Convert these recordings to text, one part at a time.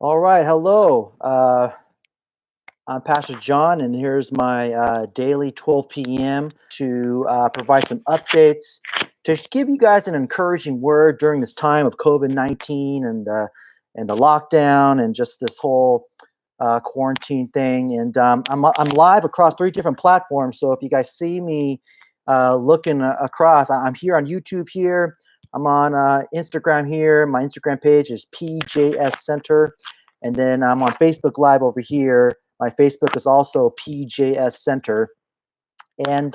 All right, hello. I'm Pastor John, and here's my daily 12 p.m. to provide some updates to give you guys an encouraging word during this time of COVID-19 and the lockdown and just this whole quarantine thing. And I'm live across 3 different platforms. So if you guys see me looking across, I'm here on YouTube here. I'm on Instagram here. My Instagram page is PJS Center. And then I'm on Facebook Live over here. My Facebook is also PJS Center. And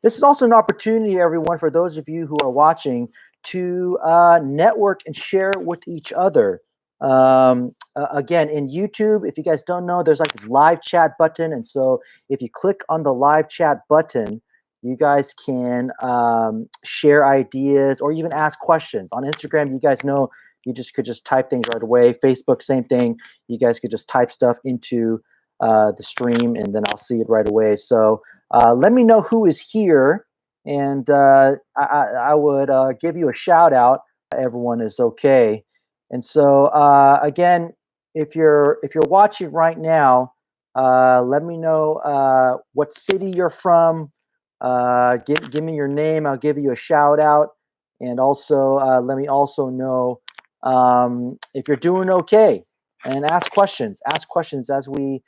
this is also an opportunity, everyone, for those of you who are watching to network and share with each other. Again, in YouTube, if you guys don't know, there's like this live chat button. And so if you click on the live chat button, you guys can share ideas or even ask questions. On Instagram, you guys know you could just type things right away. Facebook, same thing. You guys could just type stuff into the stream, and then I'll see it right away. So let me know who is here, and I would give you a shout out. Everyone is okay. And so again, if you're watching right now, let me know what city you're from. Give me your name. I'll give you a shout out, and also let me also know if you're doing okay, and ask questions. Ask questions as we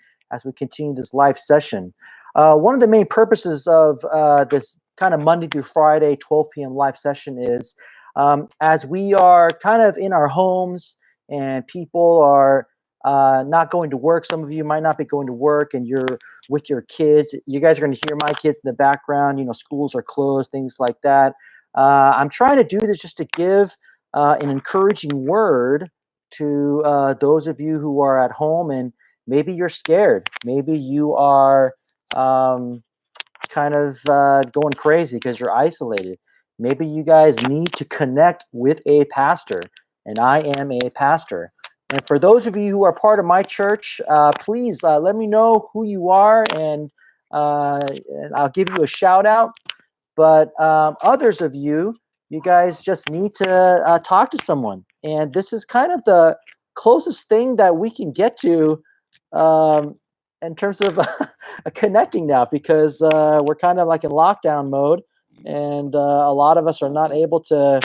continue this live session. One of the main purposes of this kind of Monday through Friday 12 p.m. live session is as we are kind of in our homes and people are not going to work. Some of you might not be going to work, and you're with your kids. You guys are going to hear my kids in the background. You know, schools are closed, things like that. I'm trying to do this just to give an encouraging word to those of you who are at home, and maybe you're scared. Maybe you are kind of going crazy because you're isolated. Maybe you guys need to connect with a pastor, and I am a pastor. And for those of you who are part of my church, please let me know who you are, and I'll give you a shout out. But others of you, you guys just need to talk to someone. And this is kind of the closest thing that we can get to in terms of connecting now, because we're kind of like in lockdown mode, and a lot of us are not able to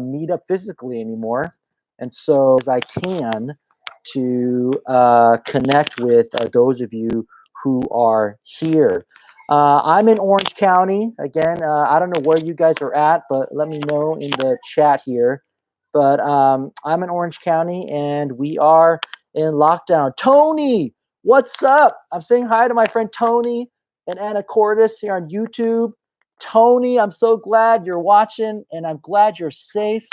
meet up physically anymore. And so, as I can to connect with those of you who are here. I'm in Orange County. Again, I don't know where you guys are at, but let me know in the chat here. But I'm in Orange County, and we are in lockdown. Tony, what's up? I'm saying hi to my friend Tony and Anna Cordes here on YouTube. Tony, I'm so glad you're watching, and I'm glad you're safe.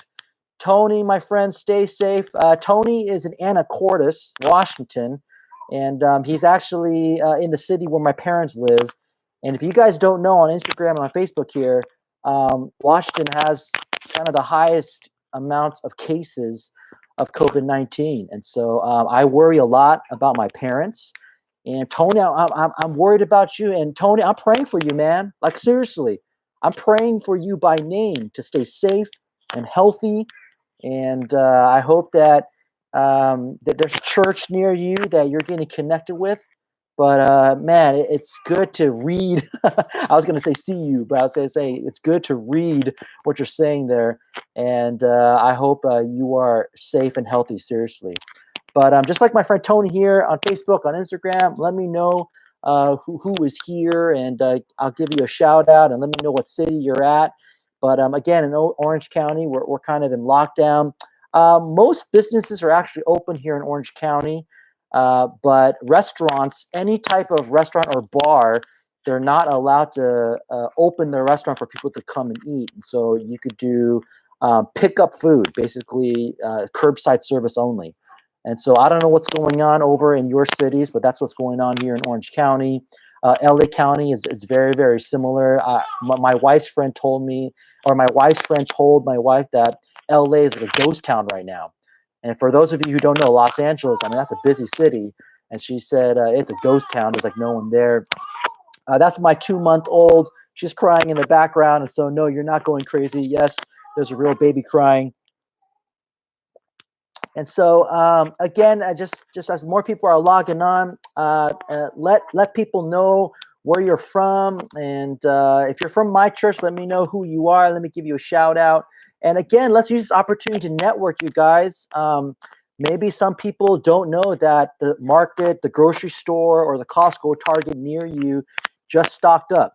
Tony, my friend, stay safe. Tony is in Anacortes, Washington, and he's actually in the city where my parents live. And if you guys don't know, on Instagram and on Facebook here, Washington has kind of the highest amounts of cases of COVID-19. And so I worry a lot about my parents. And Tony, I'm worried about you. And Tony, I'm praying for you, man. Like, seriously, I'm praying for you by name to stay safe and healthy. And I hope that that there's a church near you that you're getting connected with. But man, it's good to read. I was going to say see you, but I was going to say it's good to read what you're saying there. And I hope you are safe and healthy, seriously. But just like my friend Tony here on Facebook, on Instagram, let me know who is here, and I'll give you a shout out, and let me know what city you're at. But again, in Orange County, we're kind of in lockdown. Most businesses are actually open here in Orange County, but restaurants, any type of restaurant or bar, they're not allowed to open their restaurant for people to come and eat. And so you could do pick up food, basically curbside service only. And so I don't know what's going on over in your cities, but that's what's going on here in Orange County. LA County is very, very similar. My wife's friend told me, or my wife's friend told my wife that LA is like a ghost town right now. And for those of you who don't know, Los Angeles, I mean, that's a busy city. And she said it's a ghost town. There's like no one there. That's my 2-month-old. She's crying in the background. And so, no, you're not going crazy. Yes, there's a real baby crying. And so again, just as more people are logging on, let people know where you're from, and if you're from my church, let me know who you are. Let me give you a shout out. And again, let's use this opportunity to network, you guys. Maybe some people don't know that the market, the grocery store, or the Costco or Target near you just stocked up.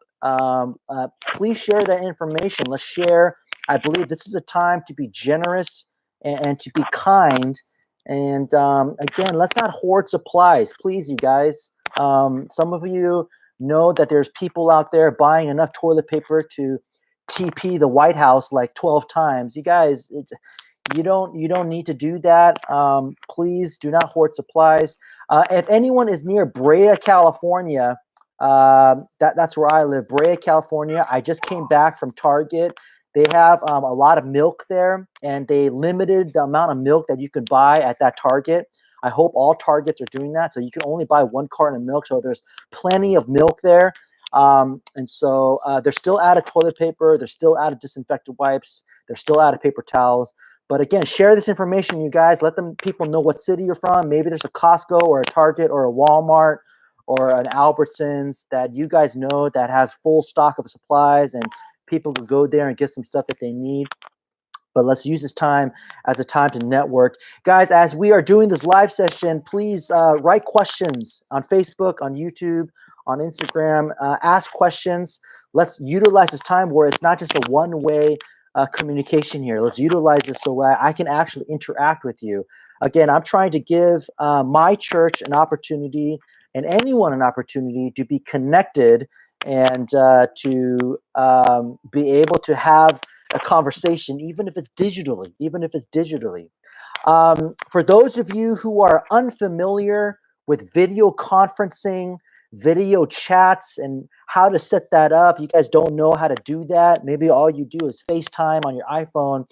Please share that information. Let's share. I believe this is a time to be generous and to be kind. And again, let's not hoard supplies, please, you guys. Some of you know that there's people out there buying enough toilet paper to TP the White House like 12 times. You guys, you don't need to do that. Please do not hoard supplies. If anyone is near Brea, California, that's where I live, Brea, California. I just came back from Target. They have a lot of milk there, and they limited the amount of milk that you can buy at that Target. I hope all Targets are doing that, so you can only buy 1 carton of milk. So there's plenty of milk there. And so they're still out of toilet paper. They're still out of disinfectant wipes. They're still out of paper towels. But again, share this information, you guys. Let them people know what city you're from. Maybe there's a Costco or a Target or a Walmart or an Albertsons that you guys know that has full stock of supplies, and people can go there and get some stuff that they need. But let's use this time as a time to network. Guys, as we are doing this live session, please write questions on Facebook, on YouTube, on Instagram. Ask questions. Let's utilize this time where it's not just a one-way communication here. Let's utilize this so I can actually interact with you. Again, I'm trying to give my church an opportunity and anyone an opportunity to be connected and to be able to have a conversation, even if it's digitally. For those of you who are unfamiliar with video conferencing, video chats, and how to set that up, you guys don't know how to do that. Maybe all you do is FaceTime on your iPhone.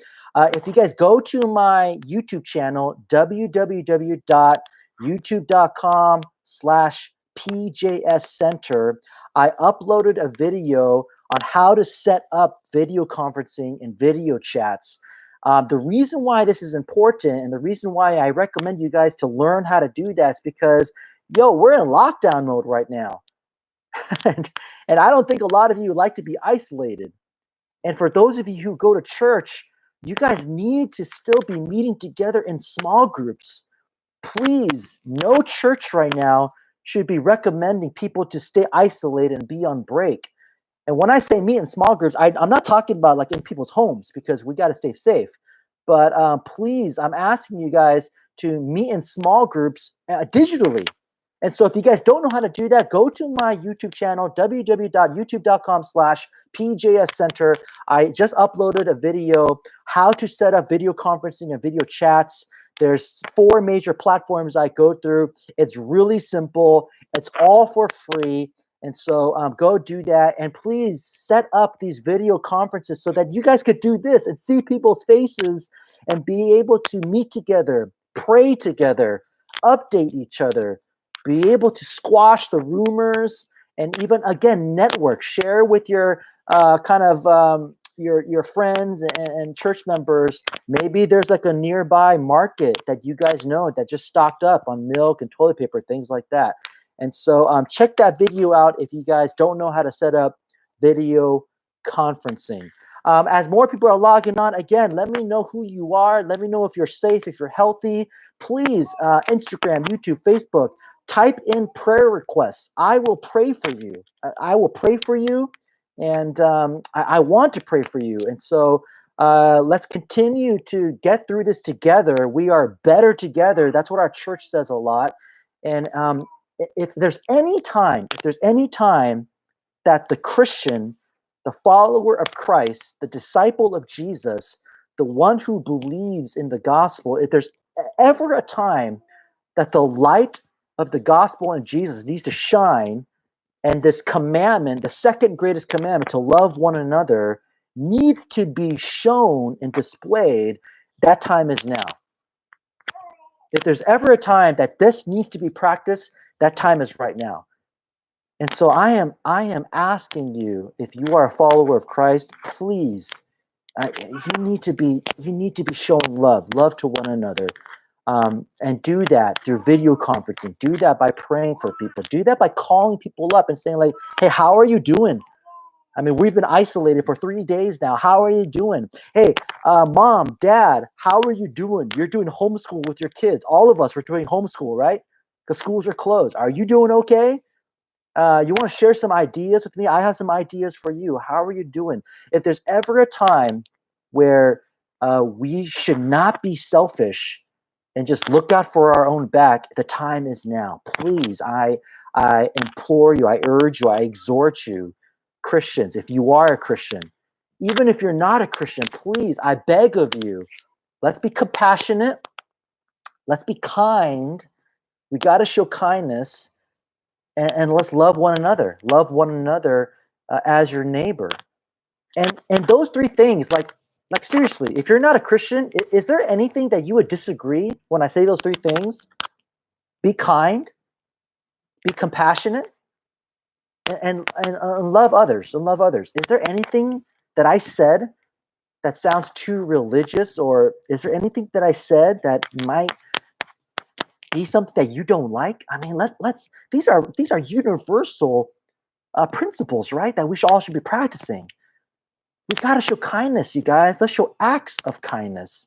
If you guys go to my YouTube channel, www.youtube.com/PJS I uploaded a video on how to set up video conferencing and video chats. The reason why this is important and the reason why I recommend you guys to learn how to do that is because, we're in lockdown mode right now. and I don't think a lot of you like to be isolated. And for those of you who go to church, you guys need to still be meeting together in small groups. Please, no church right now should be recommending people to stay isolated and be on break. And when I say meet in small groups, I'm not talking about like in people's homes because we got to stay safe. But please, I'm asking you guys to meet in small groups digitally. And so if you guys don't know how to do that, go to my YouTube channel, www.youtube.com/PJS Center. I just uploaded a video, how to set up video conferencing and video chats. There's 4 major platforms I go through. It's really simple. It's all for free. And so go do that. And please set up these video conferences so that you guys could do this and see people's faces and be able to meet together, pray together, update each other, be able to squash the rumors, and even, again, network, share with your your friends and church members. Maybe there's like a nearby market that you guys know that just stocked up on milk and toilet paper, things like that. And so check that video out if you guys don't know how to set up video conferencing. As more people are logging on, again, let me know who you are. Let me know if you're safe, if you're healthy. Please, Instagram, YouTube, Facebook, type in prayer requests. I will pray for you. I will pray for you, and I want to pray for you. And so let's continue to get through this together. We are better together. That's what our church says a lot. And if there's any time that the Christian, the follower of Christ, the disciple of Jesus, the one who believes in the gospel, if there's ever a time that the light of the gospel and Jesus needs to shine, and this commandment, the second greatest commandment, to love one another, needs to be shown and displayed, that time is now. If there's ever a time that this needs to be practiced, that time is right now. And so I am asking you, if you are a follower of Christ, please, you need to be showing love to one another. And do that through video conferencing. Do that by praying for people. Do that by calling people up and saying, like, hey, how are you doing? I mean, we've been isolated for 3 days now. How are you doing? Hey, mom, dad, how are you doing? You're doing homeschool with your kids. All of us are doing homeschool, right? Because schools are closed. Are you doing okay? You want to share some ideas with me? I have some ideas for you. How are you doing? If there's ever a time where we should not be selfish and just look out for our own back, the time is now. Please, I implore you, I urge you, I exhort you, Christians, if you are a Christian, even if you're not a Christian, please, I beg of you, let's be compassionate, let's be kind. We got to show kindness, and let's love one another. Love one another as your neighbor. And those three things, like seriously, if you're not a Christian, is there anything that you would disagree when I say those three things? Be kind, be compassionate, and love others. And love others. Is there anything that I said that sounds too religious, or is there anything that I said that might be something that you don't like? I mean, let's these are universal principles, right? That we all should be practicing. We got to show kindness, you guys. Let's show acts of kindness.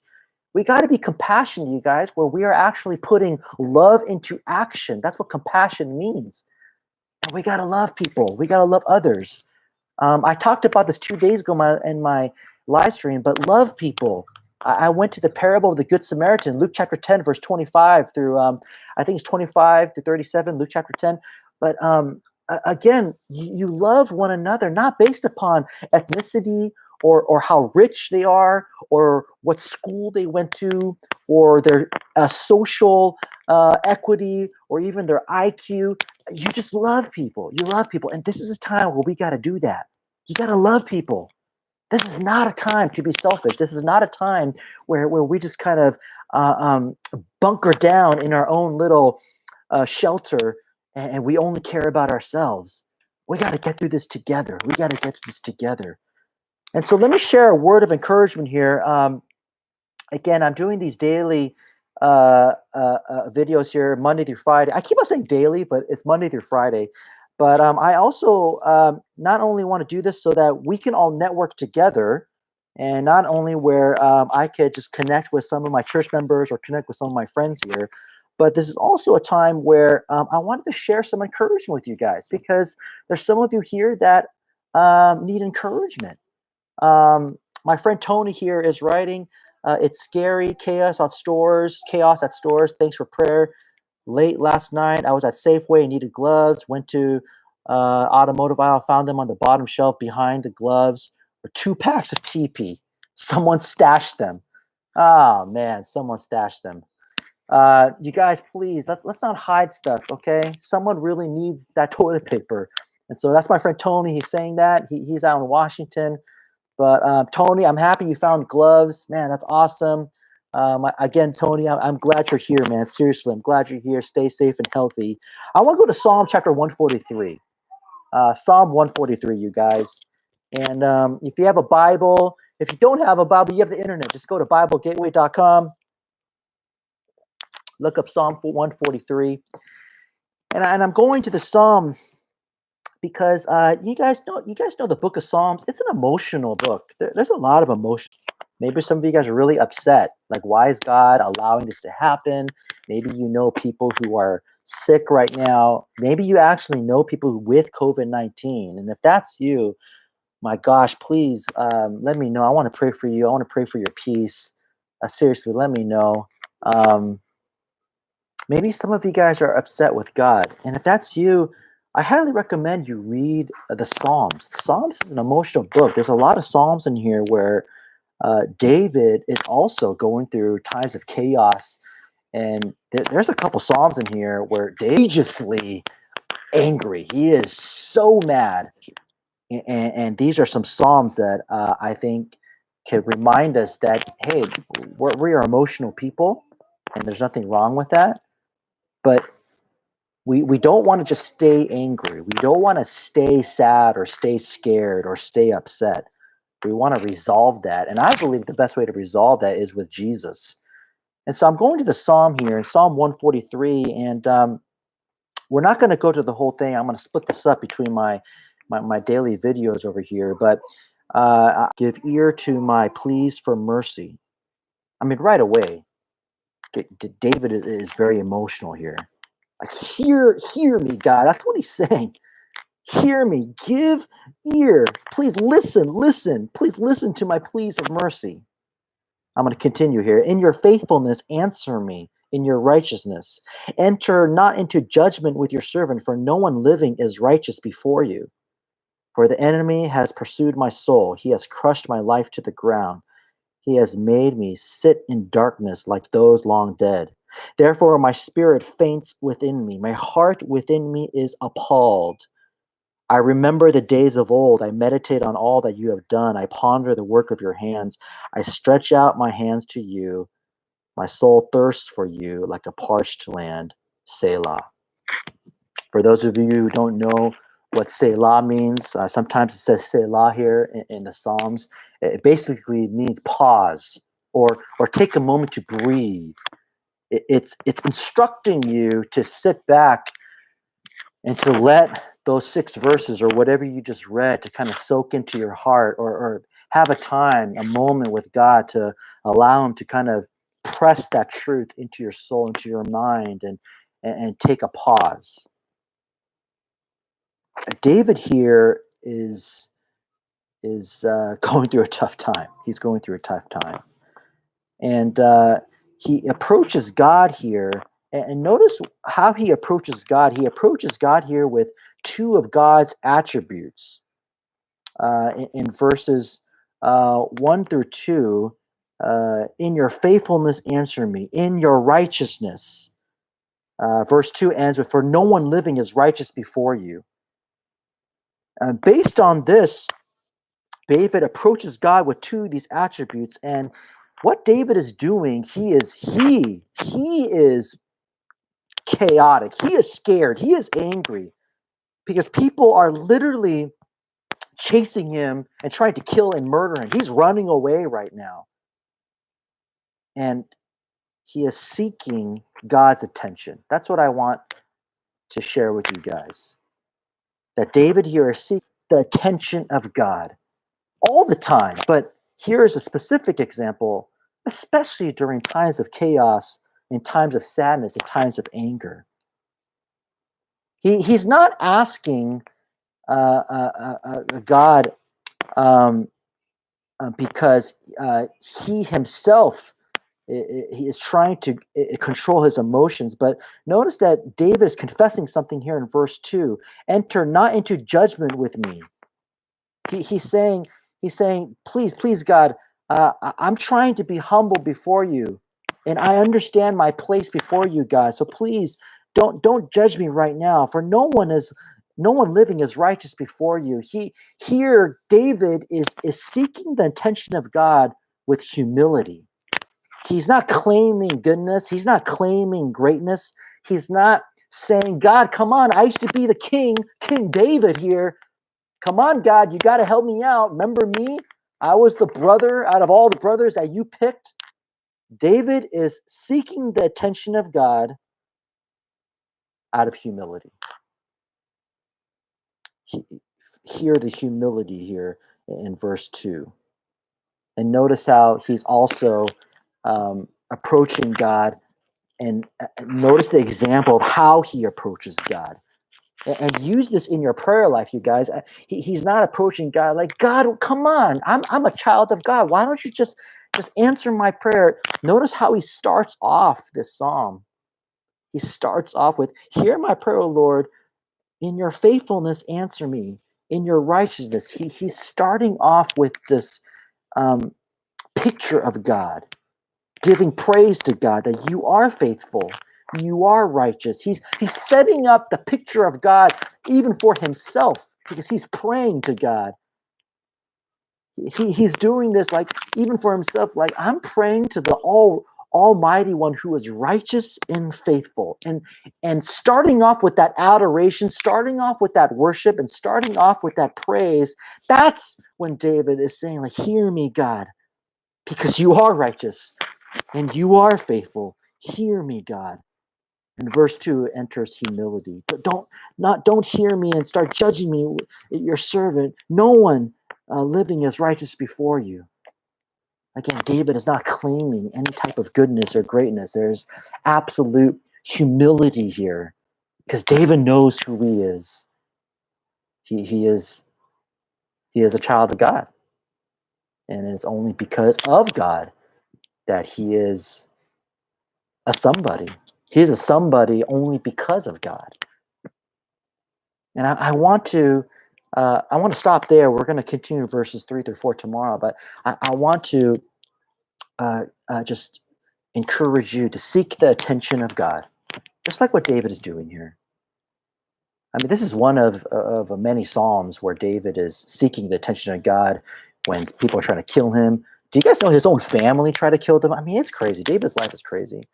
We got to be compassionate, you guys, where we are actually putting love into action. That's what compassion means. And we got to love people. We got to love others. I talked about this 2 days ago in my live stream, but love people. I went to the parable of the Good Samaritan, Luke chapter 10, verse 25 through, I think it's 25 to 37, Luke chapter 10. But again, you love one another, not based upon ethnicity or how rich they are or what school they went to or their social equity or even their IQ. You just love people. You love people. And this is a time where we got to do that. You got to love people. This is not a time to be selfish. This is not a time where we just kind of bunker down in our own little shelter and we only care about ourselves. We got to get through this together. We got to get through this together. And so let me share a word of encouragement here. Again, I'm doing these daily videos here, Monday through Friday. I keep on saying daily, but it's Monday through Friday. But I also not only want to do this so that we can all network together, and not only where I could just connect with some of my church members or connect with some of my friends here, but this is also a time where I wanted to share some encouragement with you guys because there's some of you here that need encouragement. My friend Tony here is writing, it's scary, chaos at stores. Thanks for prayer. Late last night, I was at Safeway and needed gloves. Went to automotive aisle, found them on the bottom shelf behind the gloves. Were 2 packs of TP. Someone stashed them. Oh man, someone stashed them. You guys, please let's not hide stuff, okay? Someone really needs that toilet paper, and so that's my friend Tony. He's saying that he's out in Washington. But Tony, I'm happy you found gloves. Man, that's awesome. Again, Tony, I'm glad you're here, man. Seriously, I'm glad you're here. Stay safe and healthy. I want to go to Psalm chapter 143. Psalm 143, you guys. And if you have a Bible, if you don't have a Bible, you have the internet. Just go to BibleGateway.com. Look up Psalm 143. And I'm going to the Psalm because you guys know the book of Psalms. It's an emotional book. There's a lot of emotion. Maybe some of you guys are really upset. Like, why is God allowing this to happen? Maybe you know people who are sick right now. Maybe you actually know people with COVID-19. And if that's you, my gosh, please let me know. I want to pray for you. I want to pray for your peace. Seriously, let me know. Maybe some of you guys are upset with God. And if that's you, I highly recommend you read the Psalms. The Psalms is an emotional book. There's a lot of Psalms in here where David is also going through times of chaos. And there's a couple Psalms in here where dangerously angry. He is so mad. And these are some Psalms that I think can remind us that, hey, we are emotional people, and there's nothing wrong with that. But we don't want to just stay angry. We don't want to stay sad or stay scared or stay upset. We want to resolve that. And I believe the best way to resolve that is with Jesus. And so I'm going to the Psalm here, Psalm 143, and we're not going to go to the whole thing. I'm going to split this up between my daily videos over here, but give ear to my pleas for mercy. I mean, right away, David is very emotional here. Like, hear me, God. That's what he's saying. Hear me. Give ear. Please listen. Please listen to my pleas of mercy. I'm going to continue here. In your faithfulness, answer me. In your righteousness, enter not into judgment with your servant, for no one living is righteous before you. For the enemy has pursued my soul. He has crushed my life to the ground. He has made me sit in darkness like those long dead. Therefore, my spirit faints within me. My heart within me is appalled. I remember the days of old. I meditate on all that you have done. I ponder the work of your hands. I stretch out my hands to you. My soul thirsts for you like a parched land. Selah. For those of you who don't know what Selah means, sometimes it says Selah here in the Psalms. It basically means pause or take a moment to breathe. It's instructing you to sit back and to let those 6 verses or whatever you just read to kind of soak into your heart, or have a moment with God to allow him to kind of press that truth into your soul, into your mind, and take a pause. David here is going through a tough time. He's going through a tough time. And he approaches God here. And notice how he approaches God. He approaches God here with 2 of God's attributes. In verses 1 through 2, in your faithfulness, answer me. In your righteousness. Verse 2 ends with, for no one living is righteous before you. Based on this, David approaches God with 2 of these attributes, and what David is doing, he is chaotic. He is scared. He is angry because people are literally chasing him and trying to kill and murder him. He's running away right now, and he is seeking God's attention. That's what I want to share with you guys. That David here is seeking the attention of God all the time. But here is a specific example, especially during times of chaos, in times of sadness, in times of anger. He's not asking God because he himself he is trying to control his emotions. But notice that David is confessing something here in verse 2. Enter not into judgment with me. He's saying, please, God, I'm trying to be humble before you, and I understand my place before you, God. So please don't judge me right now, for no one living is righteous before you. Here David is seeking the attention of God with humility. He's not claiming goodness. He's not claiming greatness. He's not saying, God, come on, I used to be the King David here. Come on, God, you got to help me out. Remember me? I was the brother out of all the brothers that you picked. David is seeking the attention of God out of humility. Hear the humility here in verse 2. And notice how he's also approaching God, and notice the example of how he approaches God. And use this in your prayer life, you guys. He's not approaching God like, God, come on, I'm a child of God. Why don't you just answer my prayer? Notice how he starts off this psalm. He starts off with, hear my prayer, O Lord. In your faithfulness, answer me. In your righteousness. He's starting off with this picture of God, giving praise to God that you are faithful. You are righteous. He's setting up the picture of God even for himself, because he's praying to God. He's doing this like even for himself, like I'm praying to the Almighty One who is righteous and faithful. And starting off with that adoration, starting off with that worship, and starting off with that praise, that's when David is saying, like, hear me, God, because you are righteous. And you are faithful. Hear me, God. In verse 2 enters humility. But don't hear me and start judging me, your servant. No one living is righteous before you. Again, David is not claiming any type of goodness or greatness. There's absolute humility here because David knows who he is. He is a child of God. And it's only because of God that he is a somebody. He is a somebody only because of God. And I want to stop there. We're going to continue verses 3 through 4 tomorrow, but I want to just encourage you to seek the attention of God, just like what David is doing here. I mean, this is one of many Psalms where David is seeking the attention of God when people are trying to kill him. Do you guys know his own family tried to kill him? I mean, it's crazy. David's life is crazy.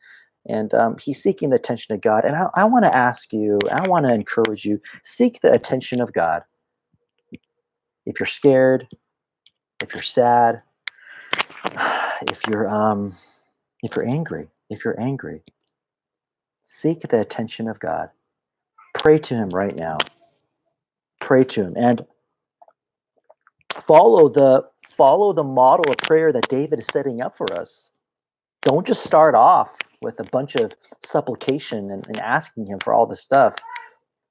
And he's seeking the attention of God. And I want to ask you, I want to encourage you, seek the attention of God. If you're scared, if you're sad, if you're angry, seek the attention of God. Pray to him right now. Pray to him and follow the model of prayer that David is setting up for us. Don't just start off with a bunch of supplication and asking him for all this stuff,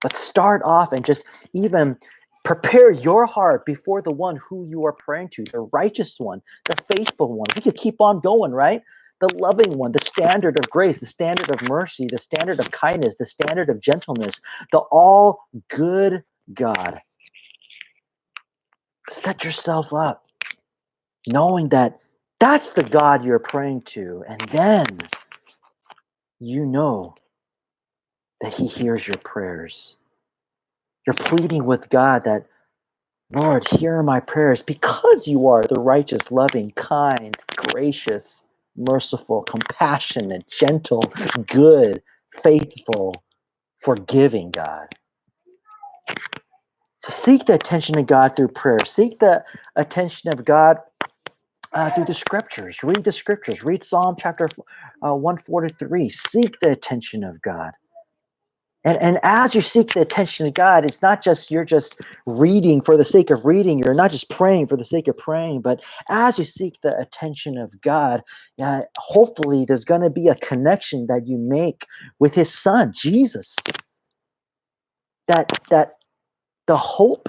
but start off and just even prepare your heart before the one who you are praying to, the righteous one, the faithful one. We could keep on going, right? The loving one, the standard of grace, the standard of mercy, the standard of kindness, the standard of gentleness, the all good God. Set yourself up knowing that that's the God you're praying to. And then you know that he hears your prayers. You're pleading with God that, Lord, hear my prayers because you are the righteous, loving, kind, gracious, merciful, compassionate, gentle, good, faithful, forgiving God. So seek the attention of God through prayer. Seek the attention of God through the scriptures. Read the scriptures. Read Psalm chapter 143. Seek the attention of God. And as you seek the attention of God, it's not just you're just reading for the sake of reading. You're not just praying for the sake of praying. But as you seek the attention of God, hopefully there's going to be a connection that you make with his son, Jesus. That the hope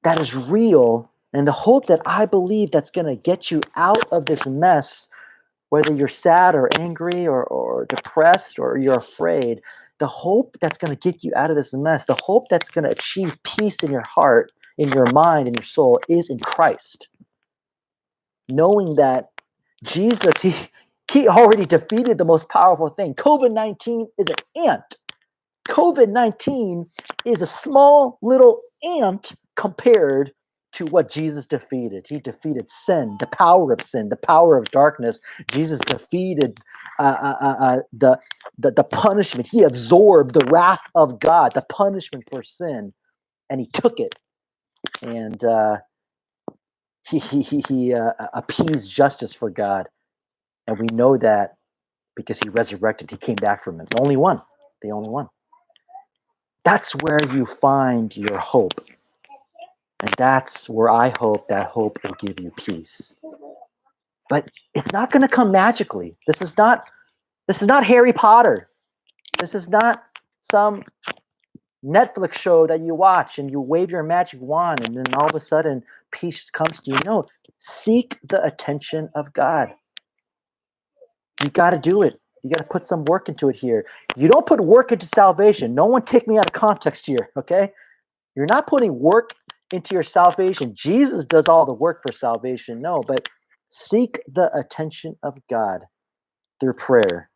that is real and the hope that I believe that's going to get you out of this mess, whether you're sad or angry or depressed or you're afraid, the hope that's going to get you out of this mess, the hope that's going to achieve peace in your heart, in your mind, in your soul is in Christ. Knowing that Jesus, he already defeated the most powerful thing. COVID-19 is an ant. COVID-19 is a small little ant compared to what Jesus defeated. He defeated sin, the power of darkness. Jesus defeated the punishment. He absorbed the wrath of God, the punishment for sin, and he took it. And he appeased justice for God. And we know that because he resurrected, he came back from it. The only one. That's where you find your hope. And that's where I hope that hope will give you peace. But it's not going to come magically. This is not Harry Potter. This is not some Netflix show that you watch and you wave your magic wand and then all of a sudden peace comes to you. No, seek the attention of God. You got to do it. You got to put some work into it here. You don't put work into salvation. No one take me out of context here, okay? You're not putting work into your salvation. Jesus does all the work for salvation. No, but seek the attention of God through prayer,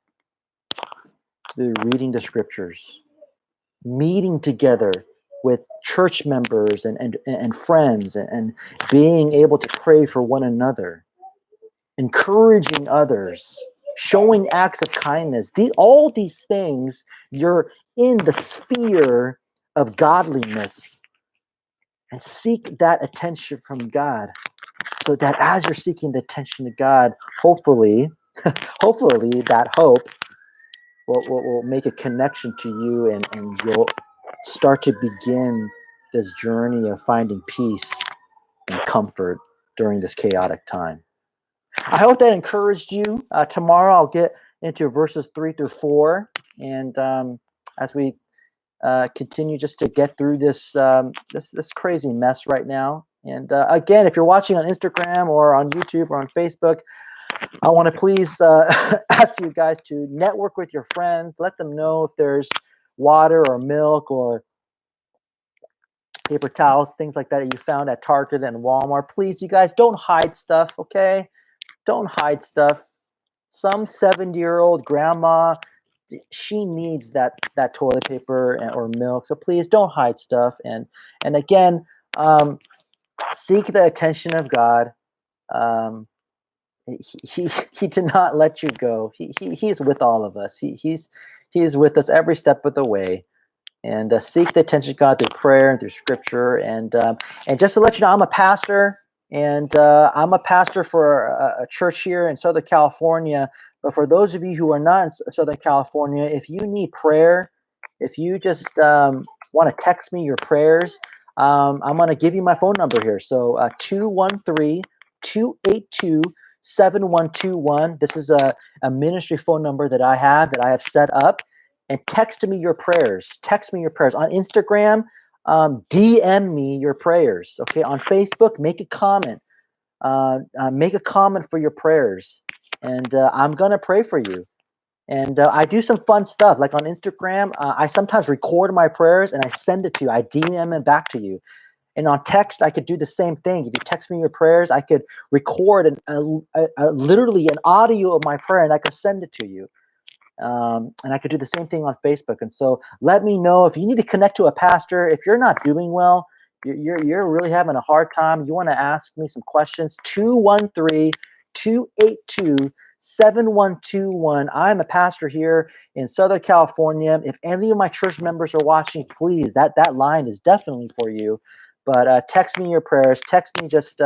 through reading the scriptures, meeting together with church members and friends, and being able to pray for one another, encouraging others, showing acts of kindness. All these things, you're in the sphere of godliness. And seek that attention from God so that as you're seeking the attention of God, hopefully hopefully that hope will make a connection to you, and you'll start to begin this journey of finding peace and comfort during this chaotic time. I hope that encouraged you. Tomorrow I'll get into verses 3 through 4, and as we continue just to get through this crazy mess right now. And again, if you're watching on Instagram or on YouTube or on Facebook, I want to please ask you guys to network with your friends. Let them know if there's water or milk or paper towels, things like that you found at Target and Walmart. Please, you guys, don't hide stuff, okay? Don't hide stuff. Some 70-year-old grandma, she needs that toilet paper or milk. So please don't hide stuff. And again, seek the attention of God. He did not let you go. He's with all of us. He's with us every step of the way. And seek the attention of God through prayer and through Scripture. And just to let you know, I'm a pastor, and I'm a pastor for a church here in Southern California. But for those of you who are not in Southern California, if you need prayer, if you just want to text me your prayers, I'm going to give you my phone number here. So 213-282-7121. This is a ministry phone number that I have set up. And text me your prayers. Text me your prayers. On Instagram, DM me your prayers. Okay. On Facebook, make a comment. Make a comment for your prayers. And I'm going to pray for you. And I do some fun stuff. Like on Instagram, I sometimes record my prayers and I send it to you. I DM it back to you. And on text, I could do the same thing. If you text me your prayers, I could record literally an audio of my prayer and I could send it to you. And I could do the same thing on Facebook. And so let me know if you need to connect to a pastor. If you're not doing well, you're really having a hard time, you want to ask me some questions, 213-282-7121. I'm a pastor here in Southern California. If any of my church members are watching, please, that line is definitely for you. But text me your prayers. Text me just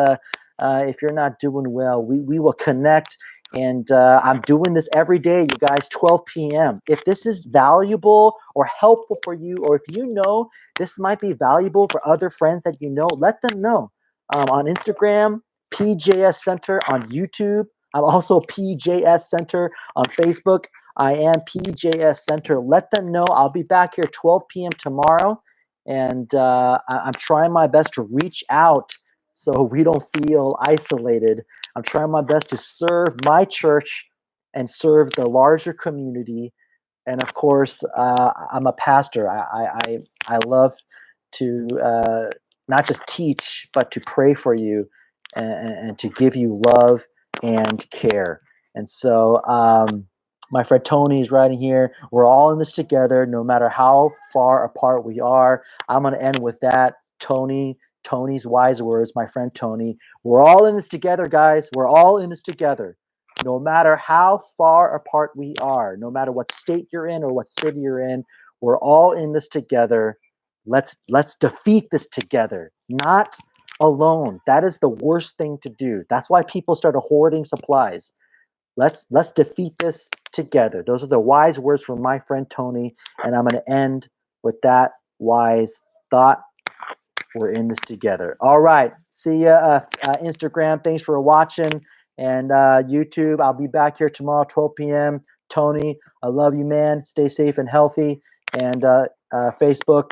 if you're not doing well. We will connect. And I'm doing this every day, you guys, 12 p.m. If this is valuable or helpful for you, or if you know this might be valuable for other friends that you know, let them know. On Instagram, PJS Center. On YouTube, I'm also PJS Center. On Facebook, I am PJS Center. Let them know. I'll be back here 12 p.m. tomorrow. And I'm trying my best to reach out so we don't feel isolated. I'm trying my best to serve my church and serve the larger community. And of course, I'm a pastor. I love to not just teach, but to pray for you and to give you love and care. And so my friend Tony is writing here. We're all in this together, no matter how far apart we are. I'm going to end with that. Tony's wise words, my friend Tony. We're all in this together, guys. We're all in this together. No matter how far apart we are, no matter what state you're in or what city you're in, we're all in this together. Let's defeat this together, not alone. That is the worst thing to do. That's why people started hoarding supplies. Let's defeat this together. Those are the wise words from my friend Tony, and I'm going to end with that wise thought. We're in this together. All right. See ya, Instagram. Thanks for watching. And YouTube, I'll be back here tomorrow, 12 p.m. Tony, I love you, man. Stay safe and healthy. And Facebook,